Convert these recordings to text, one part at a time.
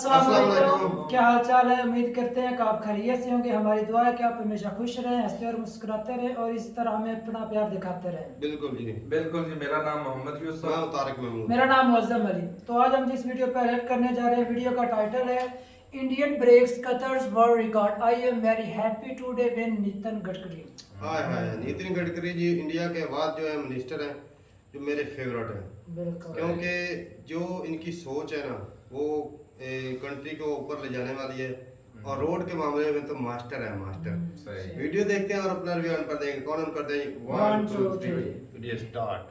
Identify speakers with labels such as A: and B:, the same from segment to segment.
A: अस्सलाम वालेकुम। क्या हाल चाल है? उम्मीद करते हैं कि आप खैरियत से होंगे। हमारी दुआ है कि आप हमेशा खुश रहें, हंसते और मुस्कुराते रहें और इसी तरह हमें अपना प्यार दिखाते रहें।
B: बिल्कुल जी।
C: बिल्कुल जी। मेरा नाम मोहम्मद यूसुफ।
B: मैं तारिक महमूद।
A: मेरा नाम मुअज्जम अली। तो आज हम जिस वीडियो पर हेल्प करने जा रहे हैं, वीडियो का टाइटल है Indian breaks Qatar's world record. I am very happy today when Nitin Gadkari.
B: Hi hi, Nitin Gadkari ji India के बाद जो है मिनिस्टर हैं जो मेरे फेवरेट हैं।
A: बिल्कुल,
B: क्योंकि जो इनकी सोच है ना वो कंट्री को ऊपर ले जाने वाली है और रोड के मामले में तो मास्टर है मास्टर।
C: सही।
B: वीडियो देखते हैं और अपना रिव्यू ऑन कर देंगे। कौन ऑन करते हैं? 1 2 3 वीडियो स्टार्ट।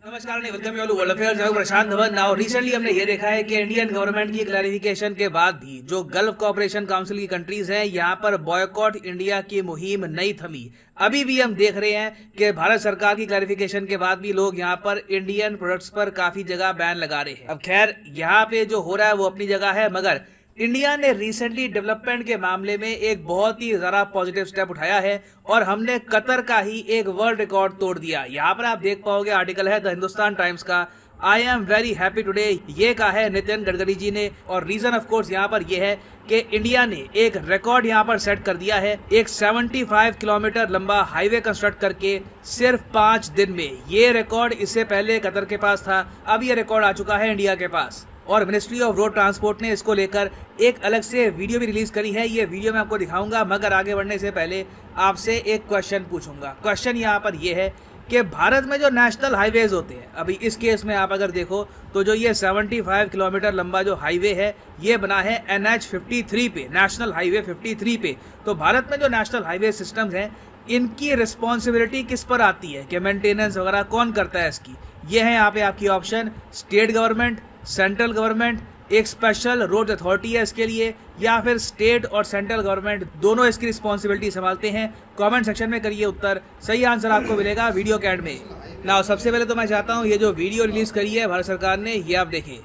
D: नमस्कार नहीं वेलकम यू वर्ल्ड अफेयर्स। मैं प्रशांत धवन। नाउ रिसेंटली हमने ये देखा है कि इंडियन गवर्नमेंट की क्लैरिफिकेशन के बाद भी जो गल्फ कोऑपरेशन काउंसिल की कंट्रीज हैं यहाँ पर बॉयकॉट इंडिया की मुहिम नहीं थमी। अभी भी हम देख रहे हैं कि भारत सरकार की क्लैरिफिकेशन के बाद भी लोग यहाँ पर इंडियन प्रोडक्ट्स पर काफी जगह बैन लगा रहे हैं। अब खैर यहाँ पे जो हो रहा है वो अपनी जगह है, मगर इंडिया ने रिसेंटली डेवलपमेंट के मामले में एक बहुत ही ज़रा पॉजिटिव स्टेप उठाया है और हमने कतर का ही एक वर्ल्ड रिकॉर्ड तोड़ दिया। यहाँ पर आप देख पाओगे, आर्टिकल है द हिंदुस्तान टाइम्स का। आई एम वेरी हैप्पी टुडे, ये कहा है नितिन गडकरी जी ने। और रीजन ऑफ कोर्स यहाँ पर यह है कि इंडिया ने एक रिकॉर्ड यहाँ पर सेट कर दिया है। एक 75 किलोमीटर लंबा हाईवे कंस्ट्रक्ट करके सिर्फ 5 दिन में। ये रिकॉर्ड इससे पहले कतर के पास था, अब ये रिकॉर्ड आ चुका है इंडिया के पास। और मिनिस्ट्री ऑफ रोड ट्रांसपोर्ट ने इसको लेकर एक अलग से वीडियो भी रिलीज करी है। ये वीडियो मैं आपको दिखाऊंगा, मगर आगे बढ़ने से पहले आपसे एक क्वेश्चन पूछूंगा। क्वेश्चन यहाँ पर ये है कि भारत में जो नेशनल हाईवेज होते हैं, अभी इस केस में आप अगर देखो तो जो ये 75 किलोमीटर लंबा जो हाईवे है ये बना है NH 53 पे, नेशनल हाईवे 53 पे। तो भारत में जो नेशनल हाईवे सिस्टम्स हैं इनकी रिस्पॉन्सिबिलिटी किस पर आती है कि मेंटेनेंस वगैरह कौन करता है इसकी? ये है यहाँ पे आपकी option, state government, central government, एक स्पेशल रोड अथॉरिटी है इसके लिए, या फिर स्टेट और सेंट्रल गवर्नमेंट दोनों इसकी रिस्पॉन्सिबिलिटी संभालते हैं। कमेंट सेक्शन में करिए उत्तर, सही आंसर आपको मिलेगा वीडियो के एंड में। ना सबसे पहले तो मैं चाहता हूँ ये जो वीडियो रिलीज करी है भारत सरकार ने, ये आप देखें।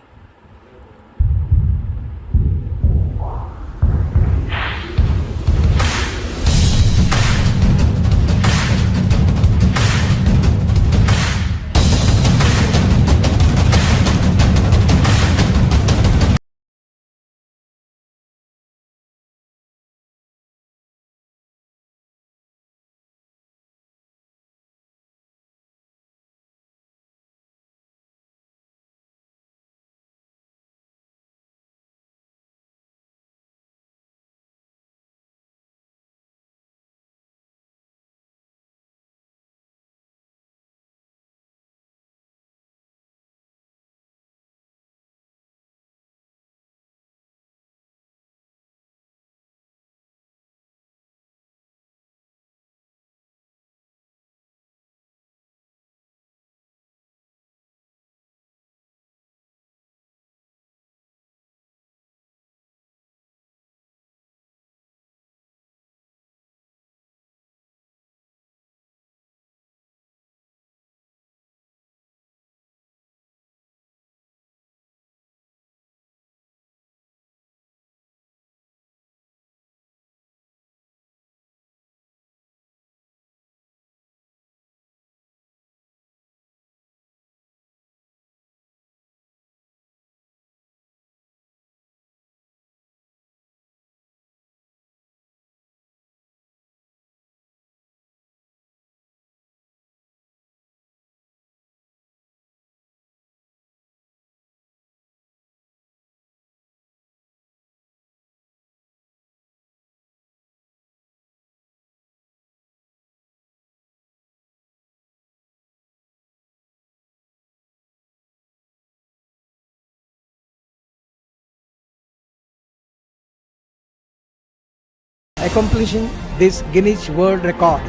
E: Accomplishing this Guinness World Record.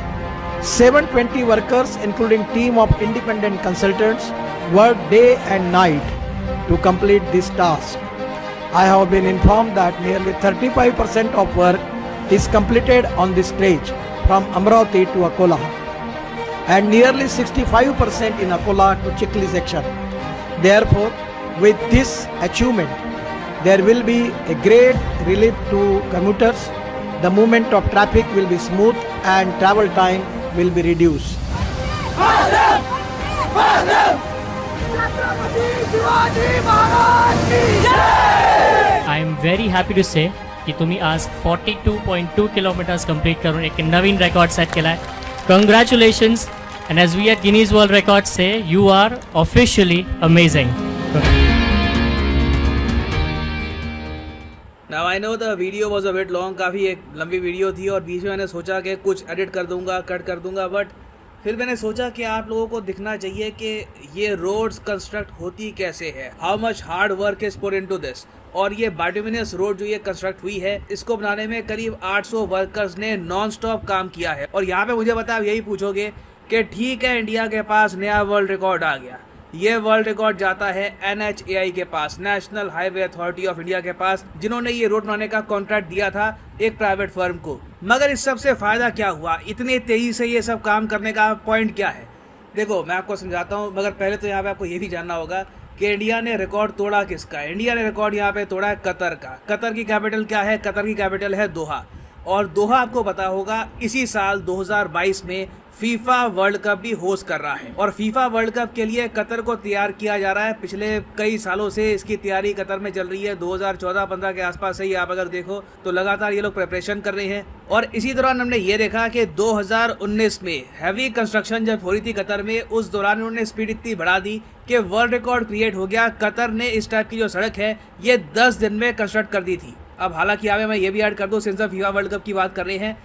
E: 720 workers, including team of independent consultants, worked day and night to complete this task. I have been informed that nearly 35% of work is completed on this stretch from Amravati to Akola, and nearly 65% in Akola to Chikli section. Therefore, with this achievement, there will be a great relief to commuters. The movement of traffic will be smooth and travel time will be reduced.
F: I am very happy to say की तुम्ही आज 42.2 kilometres complete करून एक नवीन record set केला आहे. Congratulations. And as we at Guinness world record say you are officially amazing.
D: Now I know the video was a bit long, काफ़ी एक लंबी वीडियो थी और बीच में मैंने सोचा कि कुछ एडिट कर दूंगा, कट कर दूंगा, बट फिर मैंने सोचा कि आप लोगों को दिखना चाहिए कि ये रोड्स कंस्ट्रक्ट होती कैसे है, how much hard work is put into this. और ये बाइटुमिनस रोड जो ये कंस्ट्रक्ट हुई है, इसको बनाने में करीब 800 वर्कर्स ने नॉन स्टॉप काम किया है. और यहाँ पे मुझे पता आप यही पूछोगे कि ठीक है इंडिया के पास नया वर्ल्ड रिकॉर्ड आ गया. ये वर्ल्ड रिकॉर्ड जाता है NHAI के पास, national highway authority of India के पास, जिन्होंने ये रोड बनाने का कॉन्ट्रैक्ट दिया था एक प्राइवेट फर्म को. मगर इस सब से फायदा क्या हुआ, इतने तेजी से ये सब काम करने का पॉइंट क्या है? देखो मैं आपको समझाता हूँ, मगर पहले तो यहाँ पे आपको ये भी जानना होगा कि इंडिया ने रिकॉर्ड तोड़ा किसका. इंडिया ने रिकॉर्ड यहाँ पे तोड़ा है कतर का. कतर की कैपिटल क्या है? कतर की कैपिटल है दोहा. और दोहा आपको पता होगा इसी साल 2022 में फीफा वर्ल्ड कप भी होस्ट कर रहा है. और फीफा वर्ल्ड कप के लिए कतर को तैयार किया जा रहा है. पिछले कई सालों से इसकी तैयारी कतर में चल रही है. 2014-15 के आसपास से ही आप अगर देखो तो लगातार ये लोग प्रिपरेशन कर रहे हैं. और इसी दौरान हमने ये देखा कि 2019 में हैवी कंस्ट्रक्शन जब हो रही थी कतर में, उस दौरान उन्होंने स्पीड इतनी बढ़ा दी कि वर्ल्ड रिकॉर्ड क्रिएट हो गया. कतर ने इस टाइप की जो सड़क है ये 10 दिन में कंस्ट्रक्ट कर दी थी. अब हालांकि यहाँ पे मैं ये भी ऐड कर दूँ, सिंस फीफा वर्ल्ड कप की बात कर रहे हैं,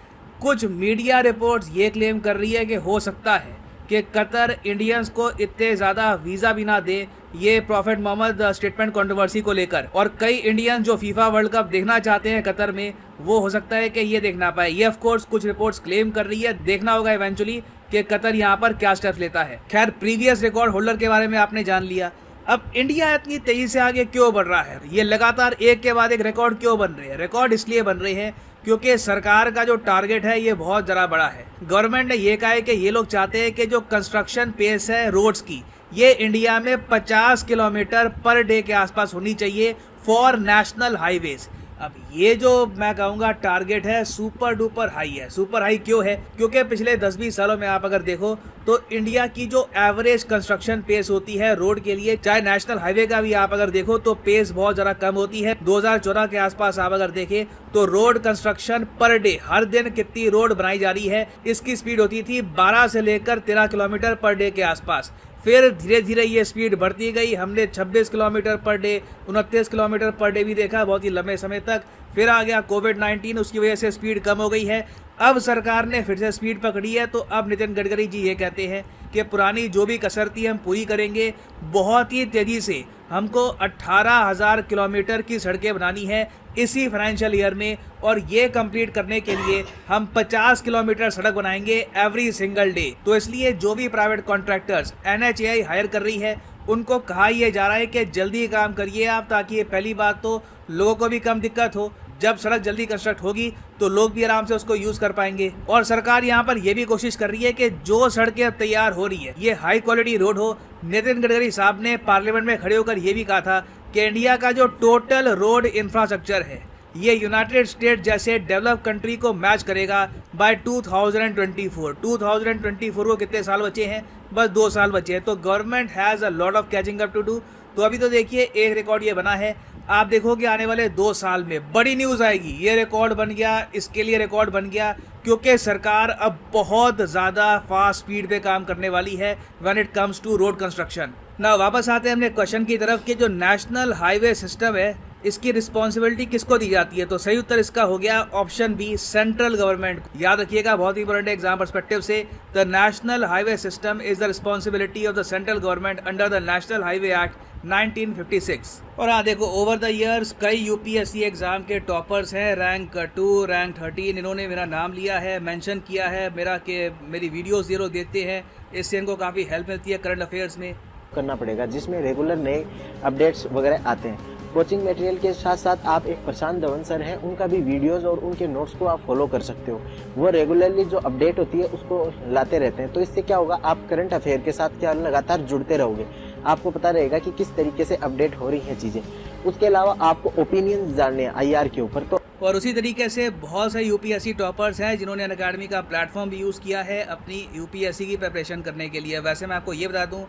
D: कुछ मीडिया रिपोर्ट्स ये क्लेम कर रही है कि हो सकता है कि कतर इंडियंस को इतने ज़्यादा वीज़ा भी ना दे, ये प्रॉफिट मोहम्मद स्टेटमेंट कंट्रोवर्सी को लेकर. और कई इंडियन जो फीफा वर्ल्ड कप देखना चाहते हैं कतर में, वो हो सकता है कि ये देख ना पाए. ये ऑफ कोर्स कुछ रिपोर्ट्स क्लेम कर रही है, देखना होगा इवेंचुअली कि कतर यहाँ पर क्या स्टेप लेता है. खैर, प्रीवियस रिकॉर्ड होल्डर के बारे में आपने जान लिया. अब इंडिया इतनी तेजी से आगे क्यों बढ़ रहा है? ये लगातार एक के बाद एक रिकॉर्ड क्यों बन रहे हैं? रिकॉर्ड इसलिए बन रहे हैं क्योंकि सरकार का जो टारगेट है ये बहुत ज़रा बड़ा है. गवर्नमेंट ने ये कहा है कि ये लोग चाहते हैं कि जो कंस्ट्रक्शन पेस है रोड्स की, ये इंडिया में 50 किलोमीटर पर डे के आसपास होनी चाहिए फॉर नेशनल हाईवेज. अब ये जो मैं कहूँगा टारगेट है सुपर डुपर हाई है. सुपर हाई क्यों है? क्योंकि पिछले 10-20 सालों में आप अगर देखो तो इंडिया की जो एवरेज कंस्ट्रक्शन पेस होती है रोड के लिए, चाहे नेशनल हाईवे का भी आप अगर देखो तो पेस बहुत ज़रा कम होती है. 2014 के आसपास आप अगर देखें तो रोड कंस्ट्रक्शन पर डे, हर दिन कितनी रोड बनाई जा रही है, इसकी स्पीड होती थी 12 से लेकर 13 किलोमीटर पर डे के आसपास. फिर धीरे धीरे ये स्पीड बढ़ती गई. हमने 26 kilometre per day, 29 kilometre per day भी देखा बहुत ही लंबे समय तक. फिर आ गया कोविड-19, उसकी वजह से स्पीड कम हो गई है. अब सरकार ने फिर से स्पीड पकड़ी है. तो अब नितिन गडकरी जी ये कहते हैं कि पुरानी जो भी कसर थी हम पूरी करेंगे. बहुत ही तेज़ी से हमको 18,000 किलोमीटर की सड़कें बनानी है इसी फाइनेंशियल ईयर में. और ये कंप्लीट करने के लिए हम 50 किलोमीटर सड़क बनाएंगे एवरी सिंगल डे. तो इसलिए जो भी प्राइवेट कॉन्ट्रैक्टर्स NHAI हायर कर रही है, उनको कहा यह जा रहा है कि जल्दी काम करिए आप, ताकि ये पहली बात तो लोगों को भी कम दिक्कत हो. जब सड़क जल्दी कंस्ट्रक्ट होगी तो लोग भी आराम से उसको यूज़ कर पाएंगे. और सरकार यहाँ पर यह भी कोशिश कर रही है कि जो सड़कें तैयार हो रही है ये हाई क्वालिटी रोड हो. नितिन गडकरी साहब ने पार्लियामेंट में खड़े होकर ये भी कहा था कि इंडिया का जो टोटल रोड इंफ्रास्ट्रक्चर है ये यूनाइटेड स्टेट जैसे डेवलप कंट्री को मैच करेगा बाय 2024. 2024 को कितने साल बचे हैं? बस 2 साल बचे हैं. तो government has a lot of catching up to do. तो अभी तो देखिए एक रिकॉर्ड ये बना है, आप देखोगे आने वाले 2 साल में बड़ी न्यूज़ आएगी. ये रिकॉर्ड बन गया, इसके लिए रिकॉर्ड बन गया क्योंकि सरकार अब बहुत ज़्यादा फास्ट स्पीड पे काम करने वाली है when it comes to road construction. ना वापस आते हैं अपने क्वेश्चन की तरफ कि जो नेशनल हाईवे सिस्टम है इसकी रिस्पॉन्सिबिलिटी किसको दी जाती है? तो सही उत्तर इसका हो गया ऑप्शन बी, सेंट्रल गवर्नमेंट. याद रखिएगा, बहुत ही इंपॉर्टेंट एग्जाम पर्सपेक्टिव से. The national highway system is the responsibility of the central government under the national highway act 1956. और हाँ देखो, ओवर द ईयर्स कई UPSC एग्जाम के टॉपर्स हैं, रैंक 2, रैंक 13, इन्होंने मेरा नाम लिया है, मेंशन किया है मेरा कि मेरी वीडियोस ये लोग देखते हैं, इससे इनको काफ़ी हेल्प मिलती है करंट अफेयर्स में.
G: करना पड़ेगा जिसमें रेगुलर नए अपडेट्स वगैरह आते हैं. कोचिंग मटेरियल के साथ साथ आप एक प्रशांत धवन सर हैं, उनका भी वीडियोस और उनके नोट्स को आप फॉलो कर सकते हो. वो रेगुलरली जो अपडेट होती है उसको लाते रहते हैं. तो इससे क्या होगा, आप करंट अफेयर के साथ क्या लगातार जुड़ते रहोगे. आपको पता रहेगा कि किस तरीके से अपडेट हो रही हैं चीज़ें. उसके अलावा आपको ओपिनियन जानने हैं IR के ऊपर. तो
D: और उसी तरीके से बहुत से UPSC टॉपर्स हैं जिन्होंने अनअकैडमी का प्लेटफॉर्म भी यूज़ किया है अपनी UPSC की प्रिपरेशन करने के लिए. वैसे मैं आपको ये बता दूं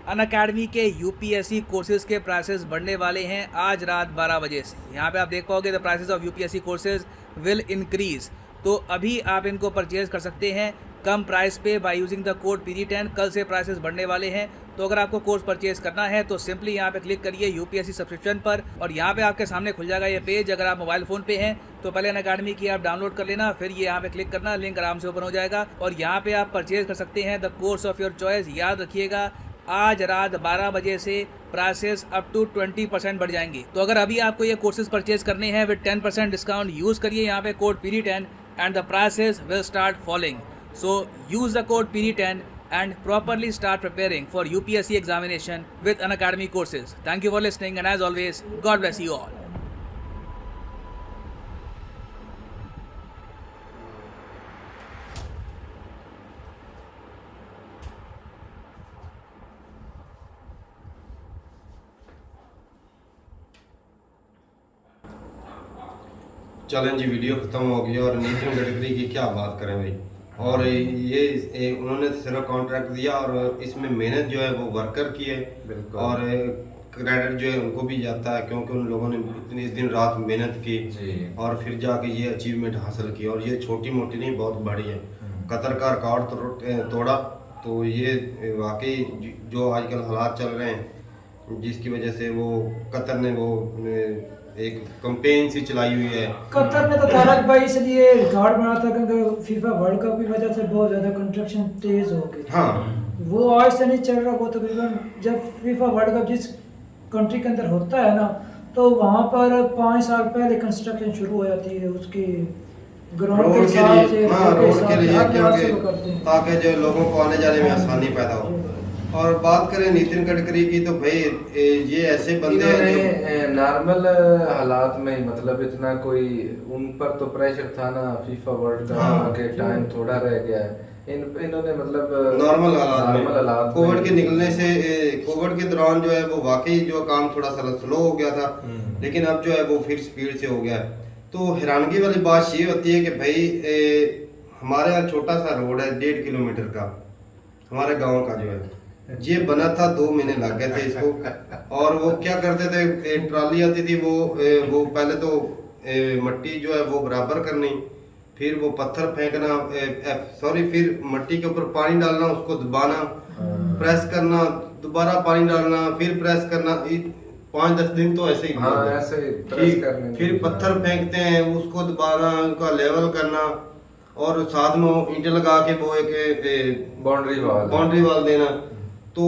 D: अनअकैडमी के यूपीएससी कोर्सेज के प्राइसेस बढ़ने वाले हैं आज रात 12 बजे से। यहाँ पे आप देख पाओगे the prices of UPSC courses will increase. तो अभी आप इनको परचेज कर सकते हैं कम प्राइस पे by using the code PD10। कल से प्राइसेस बढ़ने वाले हैं, तो अगर आपको कोर्स परचेज करना है तो सिंपली यहाँ पे क्लिक करिए यूपीएससी सब्सक्रिप्शन पर और यहाँ पे आपके सामने खुल जाएगा ये पेज। अगर आप मोबाइल फ़ोन पे हैं तो पहले अनअकैडमी की ऐप डाउनलोड कर लेना, फिर ये यहाँ पे क्लिक करना, लिंक आराम से ओपन हो जाएगा और यहाँ पे आप परचेज कर सकते हैं the course of your choice. याद रखिएगा आज रात 12 बजे से प्राइसेस अप टू 20% बढ़ जाएंगे। तो अगर अभी आपको ये कोर्सेज परचेज करने हैं विद 10% डिस्काउंट, यूज़ करिए यहाँ पे code PD10 and the prices will start falling. So use the code PD10 and properly start preparing for UPSC examination with Unacademy courses. Thank you for listening and as always, God bless you all.
B: चलें जी, video ख़त्म हो गया और नितिन गडकरी की क्या बात करें भाई। और ये उन्होंने सिर्फ कॉन्ट्रैक्ट दिया और इसमें मेहनत जो है वो वर्कर की है
C: बिल्कुल।
B: और क्रेडिट जो है उनको भी जाता है क्योंकि उन लोगों ने इतनी दिन रात मेहनत की और फिर जाके ये अचीवमेंट हासिल की। और ये छोटी मोटी नहीं, बहुत बड़ी है। कतर का रिकॉर्ड तोड़ा, तो ये वाकई जो आजकल हालात चल रहे हैं जिसकी वजह से वो कतर ने वो एक कैंपेन सी चलाई हुई है।
A: कतर ने तो तारक भाई इसलिए रिकॉर्ड बना था क्योंकि फीफा वर्ल्ड कप की वजह से बहुत ज्यादा कंस्ट्रक्शन तेज हो गई।
B: हाँ,
A: वो आज से नहीं चल रहा। वो तकरीबन जब फीफा वर्ल्ड कप जिस कंट्री के अंदर होता है ना, तो वहाँ पर 5 साल पहले कंस्ट्रक्शन शुरू हो जाती है उसकी ग्राउंड के हिसाब से।
B: हाँ, रोड के लिए
A: क्योंकि
B: ताकि जो लोगों को आने जाने में आसानी पैदा हो। और बात करें नितिन गडकरी की, तो भाई ये ऐसे बंदे हैं
C: नॉर्मल हालात में, मतलब इतना कोई उन पर तो प्रेशर था ना फीफा वर्ल्ड कप के टाइम थोड़ा रह गया है। इन्होंने मतलब
B: नॉर्मल हालात कोविड के
C: में
B: निकलने से कोविड के दौरान जो है वो वाकई जो काम थोड़ा सा स्लो हो गया था, लेकिन अब जो है वो फिर स्पीड से हो गया है। तो हैरानगी वाली बात ये होती है कि भाई हमारे यहाँ छोटा सा रोड है 1.5 किलोमीटर का, हमारे गाँव का जो है ये बना था 2 महीने लग गए थे इसको। और वो क्या करते थे, ट्रॉली आती थी, वो पहले तो मट्टी जो है वो बराबर करनी, फिर वो पत्थर फेंकना, फिर मट्टी के ऊपर पानी डालना, उसको दबाना, प्रेस करना, दोबारा पानी डालना, फिर प्रेस करना। 5-10 दिन तो ऐसे ही
C: ऐसे प्रेस करने,
B: फिर पत्थर फेंकते हैं, उसको दोबारा उनका लेवल करना और साथ में ईंट लगा के वो एक बाउंड्री वाल देना। तो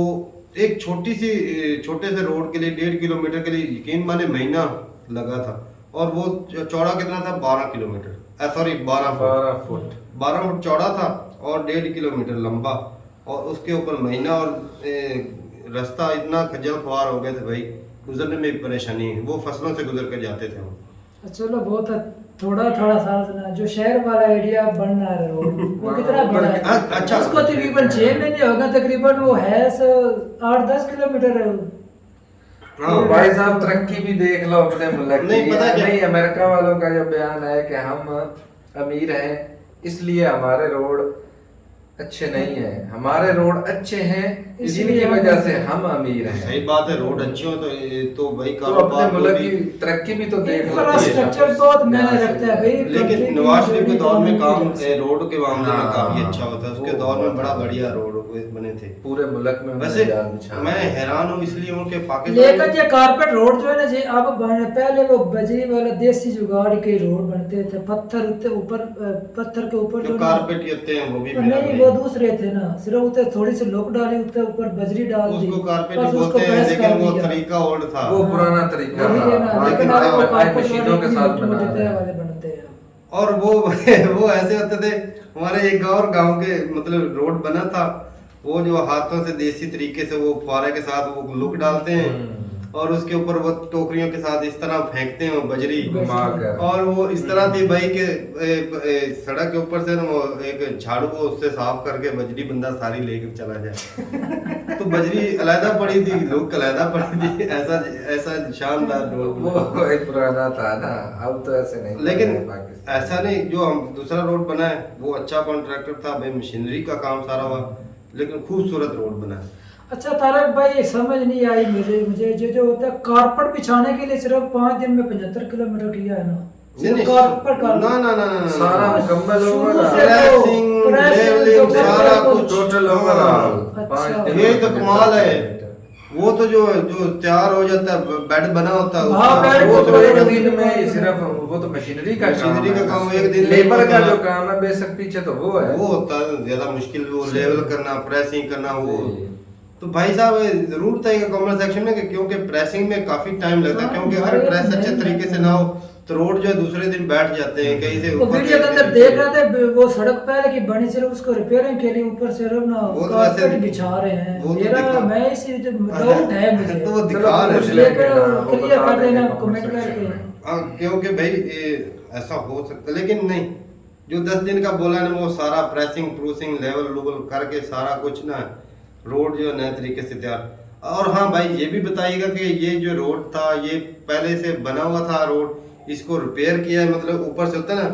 B: एक छोटे से रोड के लिए 1.5 किलोमीटर के लिए यकीन माने महीना लगा था। और वो चौड़ा कितना था, 12 किलोमीटर, सॉरी 12 फुट चौड़ा था और 1.5 किलोमीटर लंबा। और उसके ऊपर महीना और रास्ता इतना खजल खुआर हो गए थे भाई, गुजरने में परेशानी है। वो फसलों से गुजर कर जाते थे हम।
A: चलो बहुत थोड़ा सा जो शहर वाला एरिया बन रहा है रोड, वो कितना बड़ा है।
B: अच्छा,
A: उसको तकरीबन 6 महीने होगा, तकरीबन वो है 8-10 किलोमीटर है।
C: भाई साहब तरक्की भी देख लो अपने मुल्क की।
B: नहीं, पता
C: नहीं, अमेरिका वालों का जो बयान है कि हम अमीर हैं इसलिए हमारे रोड अच्छे नहीं है, हमारे रोड अच्छे हैं इसी वजह से हम अमीर हैं।
B: सही बात है, रोड अच्छे हो तो भाई
C: तो अपने मुल्क की तरक्की भी तो देख लो।
A: इंफ्रास्ट्रक्चर बहुत मायने रखता है भाई।
B: लेकिन नवाज शरीफ के दौर में काम रोड के मामले में काफी अच्छा होता है। उसके दौर में बड़ा बढ़िया रोड बने थे
C: पूरे मुल्क में।
B: वैसे मैं हैरान हूँ इसलिए उनके पाकिस्तान,
A: लेकिन ये कारपेट रोड जो है ना जी, अब पहले वो बजरी वाला देसी जुगाड़ के रोड बनते थे, पत्थर के ऊपर
B: जो कारपेट होते हैं वो भी
A: नहीं, वो दूसरे थे ना, सिर्फ उते थोड़ी सी लोक डाली, उते ऊपर बजरी डाल दी,
B: उसको कारपेट बोलते हैं, लेकिन वो तरीका ओल्ड था,
C: वो पुराना तरीका था,
A: लेकिन
C: मशीनों के साथ
A: बनते हैं।
B: और वो ऐसे होते थे। हमारे एक और गांव के मतलब रोड बना था, वो जो हाथों से देसी तरीके से वो फुआरे के साथ वो लुक डालते हैं और उसके ऊपर वो टोकरियों के साथ इस तरह फेंकते हैं वो बजरी
C: घुमाकर।
B: और वो इस तरह थी भाई के सड़क के ऊपर से वो एक झाड़ू को उससे साफ करके बजरी बंदा सारी लेकर चला जाए। तो बजरी अलहदा पड़ी थी, लुक अलहदा पड़ी थी। ऐसा शानदार रोड
C: वो पुराना था ना, अब तो ऐसे नहीं।
B: लेकिन ऐसा नहीं, जो हम दूसरा रोड बना है वो अच्छा कॉन्ट्रैक्टर था भाई, मशीनरी का काम सारा हुआ, लेकिन खूबसूरत रोड बना है।
A: अच्छा तारक भाई, समझ नहीं आई मुझे जो होता है कारपेट बिछाने के लिए सिर्फ 5 दिन में 75 किलोमीटर किया है ना?
B: नहीं,
A: कारपेट
B: ना
C: सारा मुकम्मल
A: शुरू
C: होगा,
A: से
B: प्रेसिंग, लेवलिंग, सारा कुछ
C: टोटल ओवरऑल
A: अच्छा।
B: ये तो कमाल है। वो तो जो तैयार हो जाता है, बेड बना होता है
A: हाँ,
B: उसका,
A: बेड
C: वो
A: को
C: तो एक
A: तो
C: दिन में ही सिर्फ, वो तो मशीनरी का
B: काम है, एक दिन में
C: लेबर का
B: होता
C: जो
B: है।
C: काम है बेशक पीछे तो वो है।
B: वो होता है ज्यादा मुश्किल, वो लेवल करना, प्रेसिंग करना, वो
C: जी।
B: तो भाई साहब जरूर बताइएगा कमेंट सेक्शन में कि क्योंकि प्रेसिंग में काफी टाइम लगता है, क्योंकि अगर प्रेस अच्छे तरीके से ना हो तो रोड जो है दूसरे दिन बैठ जाते हैं कहीं से
A: वो वीडियो के अंदर देख रहे थे, वो सड़क पहले की बनी, सिर्फ उसको रिपेयरिंग के लिए ऊपर सिर्फ ना
B: वो तो
A: कारपेट
B: वैसे-
A: बिछा रहे हैं।
B: वो तो
A: मेरा
B: दिखा-
A: मैं इसी डाउट है मुझे,
B: तो वो
C: चलो,
B: दिखा रहे
C: पूछ
B: थे।
C: लेंगे ना, वो
A: क्लियर
C: बता
A: कर देना
C: देंगे
A: कमेंट
C: comment section
A: करके।
C: में।
B: हाँ, क्योंकि भाई ऐसा हो सकता है, लेकिन नहीं, जो 10 दिन का बोला ना वो सारा प्रेसिंग प्रूसिंग लेवल लूवल करके सारा कुछ ना रोड जो नए तरीके से तैयार। और हाँ भाई ये भी बताइएगा कि ये जो रोड था ये पहले से बना हुआ था रोड, इसको रिपेयर किया है, मतलब ऊपर से होता है ना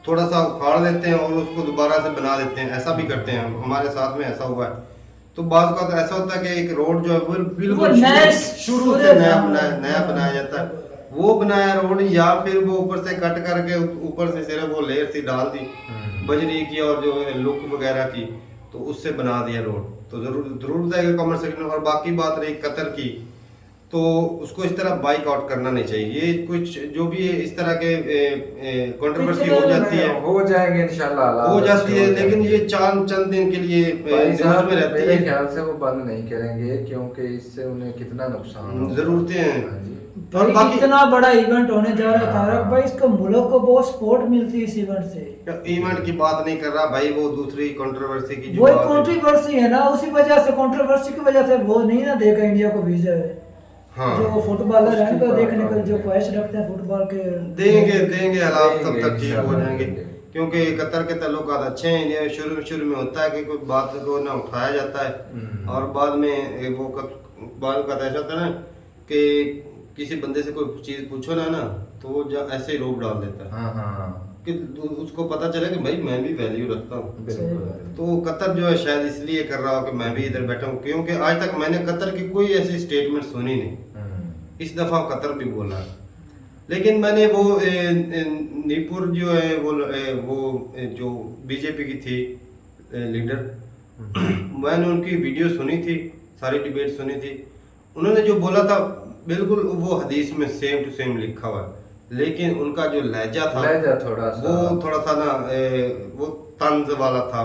B: थोड़ा सा उखाड़ लेते हैं और उसको दोबारा से बना देते हैं, ऐसा भी करते हैं, हमारे साथ में ऐसा हुआ है। तो बात का तो ऐसा होता है कि एक रोड जो है वो बिल्कुल शुरू से नया बनाया जाता है, वो बनाया रोड, या फिर वो ऊपर से कट करके ऊपर से सिर्फ वो लेयर सी डाल दी बजरी की और जो लुक वगैरह की, तो उससे बना दिया रोड। तो जरूर बताइएगा कमेंट सेक्शन में। और बाकी बात रही कतर की, तो उसको इस तरह बाइक आउट करना नहीं चाहिए। ये कुछ जो भी इस तरह के कंट्रोवर्सी हो जाती है,
C: हो जाएंगे इंशाल्लाह,
B: हो जाती है, लेकिन ये चंद दिन के लिए न्यूज़ में रहती
C: मेरे
B: है।
C: ख्याल से वो बंद नहीं करेंगे, क्योंकि इससे उन्हें कितना नुकसान होगा।
B: जरूरतें हैं।
C: हाँ जी।
B: और
A: भाई
B: बाकी
A: इतना बड़ा इवेंट होने जा रहा है तारक भाई, इसको मुल्क को बहुत सपोर्ट मिलती है इस इवेंट से।
B: इवेंट की बात नहीं कर रहा भाई, वो दूसरी कंट्रोवर्सी की जो
A: वही
B: बात है।
A: कंट्रोवर्सी है ना, उसी वजह से कंट्रोवर्सी की वजह से वो नहीं ना देगा इंडिया को वीजा है।
B: हाँ,
A: जो फुटबॉलर है
C: उसकी
A: उनको
C: बात
A: देखने का
C: है।
A: जो ख्वाहिश रखते हैं फुटबॉल के,
B: देंगे हालात तब तक ठीक हो
C: इंशाल्लाह
B: जाएंगे,
C: देंगे।
B: क्योंकि कतर के ताल्लुकात अच्छे हैं। इंडिया शुरू में होता है कि कोई बात को ना उठाया जाता है और बाद में वो बाद का ऐसा होता है ना कि किसी बंदे से कोई चीज पूछो ना तो वो ऐसे ही रोक डाल देता है
C: हाँ
B: कि उसको पता चले कि भाई मैं भी वैल्यू रखता हूँ।
C: बिल्कुल।
B: तो कतर जो है शायद इसलिए कर रहा हो कि मैं भी इधर बैठा हूँ, क्योंकि आज तक मैंने कतर की कोई ऐसी स्टेटमेंट सुनी नहीं। इस दफा कतर भी बोला, लेकिन मैंने वो नीपुर जो है वो जो बीजेपी की थी लीडर, मैंने उनकी वीडियो सुनी थी, सारी डिबेट सुनी थी। उन्होंने जो बोला था बिल्कुल वो हदीस में सेम टू सेम लिखा हुआ है, लेकिन उनका जो लहजा था वो थोड़ा सा ना वो तंज वाला था,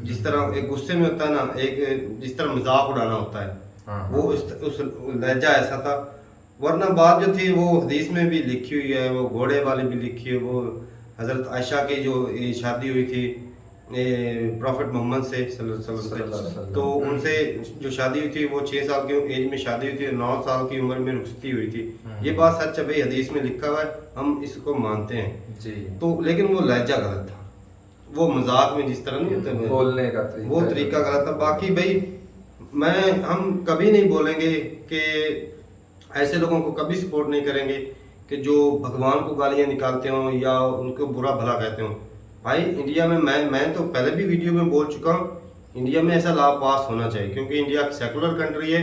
B: जिस तरह एक गुस्से में होता है ना, एक जिस तरह मजाक उड़ाना होता है, वो उस लहजा ऐसा था। वरना बात जो थी वो हदीस में भी लिखी हुई है, वो घोड़े वाली भी लिखी है, वो हजरत आयशा की जो शादी हुई थी प्रॉफिट मोहम्मद से सल्लल्लाहु अलैहि वसल्लम, तो उनसे जो शादी हुई थी वो 6 साल की एज में शादी हुई थी, 9 साल की उम्र में रुखसती हुई थी। ये बात सच है भाई, हदीस में लिखा हुआ है, हम इसको मानते हैं
C: जी।
B: तो, लेकिन वो लहजा गलत था, वो मजाक में जिस तरह नहीं होता
C: बोलने का
B: वो तरीका गलत था। बाकी भाई हम कभी नहीं बोलेंगे कि ऐसे लोगों को कभी सपोर्ट नहीं करेंगे कि जो भगवान को गालियां निकालते हो या उनको बुरा भला कहते हो। भाई इंडिया में मैं तो पहले भी वीडियो में बोल चुका हूँ, इंडिया में ऐसा लॉ पास होना चाहिए, क्योंकि इंडिया एक सेकुलर कंट्री है,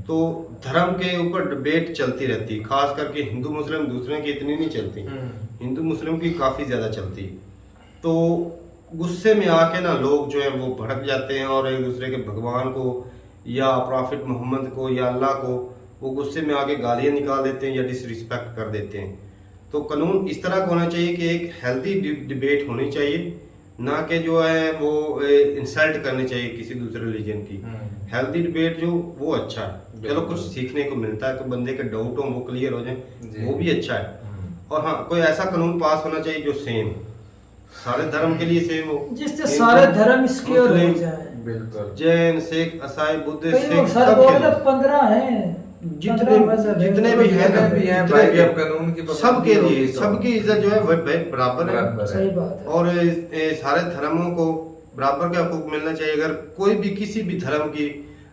B: तो धर्म के ऊपर डिबेट चलती रहती है, खास करके हिंदू मुस्लिम दूसरे की इतनी नहीं चलती, हिंदू मुस्लिम की काफ़ी ज़्यादा चलती है। तो गुस्से में आके ना लोग जो है वो भड़क जाते हैं और एक दूसरे के भगवान को या प्रॉफिट मोहम्मद को या अल्लाह को वो गुस्से में आके गालियाँ निकाल देते हैं या डिसरिस्पेक्ट कर देते हैं। तो कानून इस तरह का होना चाहिए कि एक हेल्दी डिबेट होनी चाहिए, ना कि जो है वो इंसल्ट करनी चाहिए किसी दूसरे रिलीजन की। हेल्दी डिबेट जो वो अच्छा है, चलो कुछ सीखने को मिलता है, तो बंदे के डाउट हो वो क्लियर हो जाए, वो भी अच्छा है। और हाँ, कोई ऐसा कानून पास होना चाहिए जो सेम सारे धर्म के लिए सेम हो,
A: जिससे सारे धर्म सिक्योर हो जाए।
C: बिल्कुल।
B: जैन सिख ईसाई बुद्धिस्ट सिख
A: सर बोल रहे 15 हैं,
B: जितने भी हैं
C: भाई, अब कानून की
B: सबके लिए सबकी इज्जत जो है वो बराबर है।
A: सही बात है।
B: और सारे धर्मों को बराबर के हकूक मिलना चाहिए। अगर कोई भी किसी भी धर्म की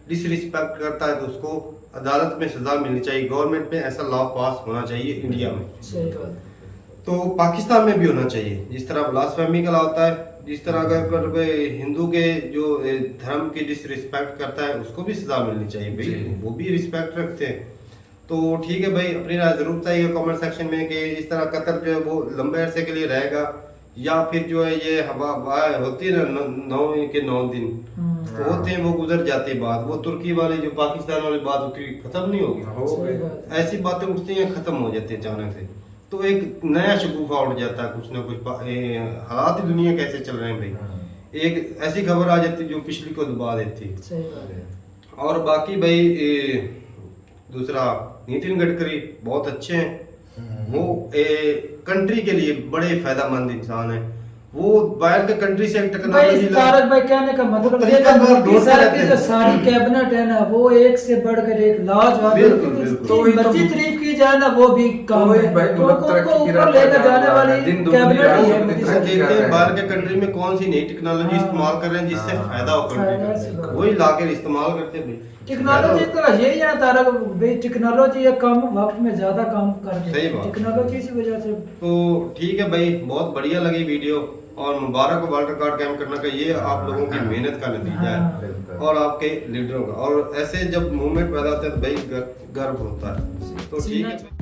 B: डिसरिस्पेक्ट करता है तो उसको अदालत में सजा मिलनी चाहिए। गवर्नमेंट में ऐसा लॉ पास होना चाहिए इंडिया में,
A: सही बात।
B: तो पाकिस्तान में भी होना चाहिए। जिस तरह ब्लास्फेमी का लॉ होता है जिस तरह अगर कोई हिंदू के जो धर्म की डिसरिस्पेक्ट करता है उसको भी सजा मिलनी चाहिए भाई,
C: जी।
B: वो भी रिस्पेक्ट रखते हैं। तो ठीक है भाई, अपनी राय जरूर बताइए कमेंट सेक्शन में कि इस तरह कतर जो है वो लंबे अरसे के लिए रहेगा या फिर जो है ये हवा होती है ना 9 दिन तो होते हैं वो गुजर जाती है बात, वो तुर्की वाली जो पाकिस्तान वाली बात होती है खत्म नहीं होगी,
C: हो
A: सही
C: गई।
A: बात है।
B: ऐसी बातें उठती हैं खत्म हो जाती है अचानक से, तो एक नया शगुफा उठ जाता है, कुछ ना कुछ हालात ही दुनिया कैसे चल रहे हैं भाई, एक ऐसी खबर आ जाती जो पिछली को दबा देती।
A: सही बात है।
B: और बाकी भाई दूसरा नितिन गडकरी बहुत अच्छे हैं, वो कंट्री के लिए बड़े फायदेमंद इंसान है, वो बाहर के कंट्री से
A: भाई
B: टेक्नोलॉजी
A: तारक भाई कहने का मतलब ये
B: तरीका
A: है
B: बहुत
A: कि
B: ढूंढते
A: सर
B: रहते
A: की
B: हैं।
A: जो सारी कैबिनेट है ना वो एक से बढ़कर एक लाजवाब है।
B: बिल्कुल, बिल्कुल।
C: तो वही तो-
A: मर्जी तारीफ की जाए ना वो भी कम
C: वही
A: है।
C: भाई,
A: को
C: मुल्क तरक्की की
A: ऊपर
C: राह पर
A: लेकर
C: जा
A: जाने
C: रहा है,
A: वाली
C: दिन दुगनी
A: कैबिनेट
C: रात
A: ही है
C: चौगुनी
A: मोदी
C: तरक्की
A: सरकार।
B: देखते
C: कर रहे
B: हैं
C: हैं।
B: बाहर के कंट्री में कौन सी नई टेक्नोलॉजी
A: हाँ।
B: इस्तेमाल कर रहे हैं जिससे
C: हाँ।
B: फायदा हो
A: फायदा
B: कंट्री
A: से
B: का,
A: बात।
B: वही लाकर इस्तेमाल करते हैं भाई।
A: टेक्नोलॉजी तो यही है ना तारक भाई, टेक्नोलॉजी ये कम वक्त में ज्यादा काम कर देती
B: सही
A: है
B: बात।
A: टेक्नोलॉजी की वजह से।
B: तो ठीक है भाई, बहुत बढ़िया लगी वीडियो और मुबारक हो वर्ल्ड रिकॉर्ड कायम करने का, ये आप लोगों की मेहनत का नतीजा है
C: बिल्कुल।
B: और आपके लीडरों का, और ऐसे जब मूवमेंट पैदा होता है तो भाई गर्व होता है। तो ठीक है।